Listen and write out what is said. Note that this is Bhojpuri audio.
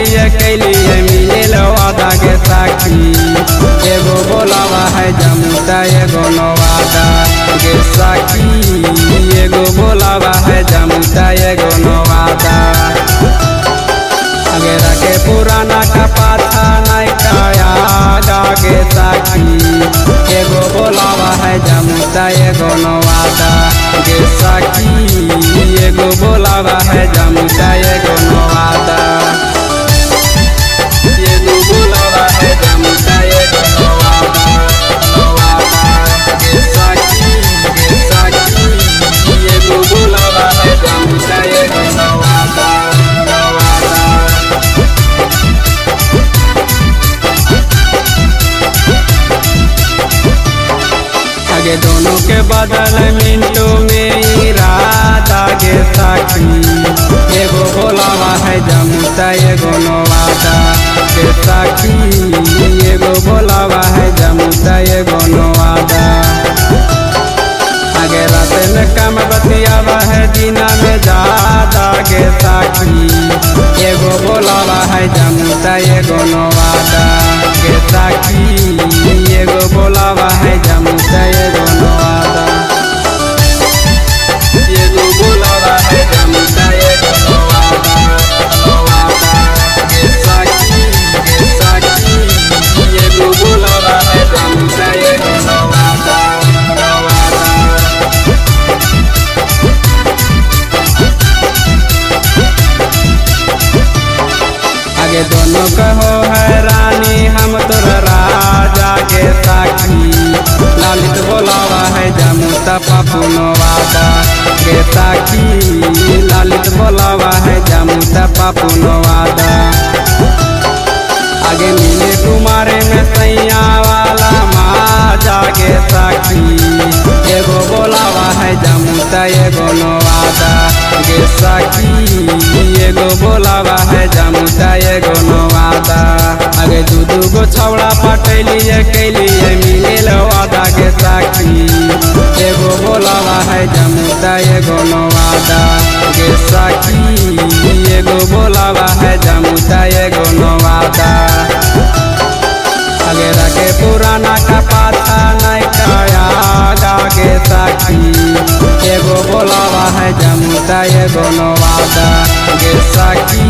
लिए कैलिए मिले वादा के साखी एगो बोलावा है जमुता एगो नवादा के साखी एगो बोलावा है जमुता एगो नवादा अगेरा के पुराना का पाछा नहीं काया आगे साखी एगो बोलावा है जमुता एगो नवादा के साखी एगो बोलावा है जमुता एगो नवादा एगो बोलावा है जमुता एगो नवादा के साखी एगो बोलावा है जमुता एगो नवादा आगे दोनों के बदल मिनटों में इरादा के साखी एगो बोलावा है जमुता एगो नवादा के साखी एगो बोलावा है जमुता एगो नवादा आगे रात में कम बतियावा है दिना में ज्यादा के साखी एगो बोलावा है जमुता एगो नवादा के साखी एगो बोलावा है जमुता एगो नवादा एगो बोलावा है जमुता एगो नवादा के साखी एगो बोलावा है जमुता एगो नवादा आगे दोनों कहो है रानी हम तोरा राजा के साखी लालित बोलावा है जमुता पापू नवादा के साखी लालित बोलावा है जमुता पापू नवादा आगे मिले कुमारे में सैया वाला माजा के साखी एगो बोलावा है जमुता एगो नवादा के साखी एगो बोलावा है जमुता एगो नवादा आगे दू गो छौड़ा पटैलिए कैलिए मिले वादा के साखी एगो बोलावा है जमुता एगो नवादा के साखी एगो बोलावा है जमुता एगो नवादा अगेरा के पुराना का पाछा नहीं काया आगे साखी एगो बोलावा है जमुता एगो नवादा के साखी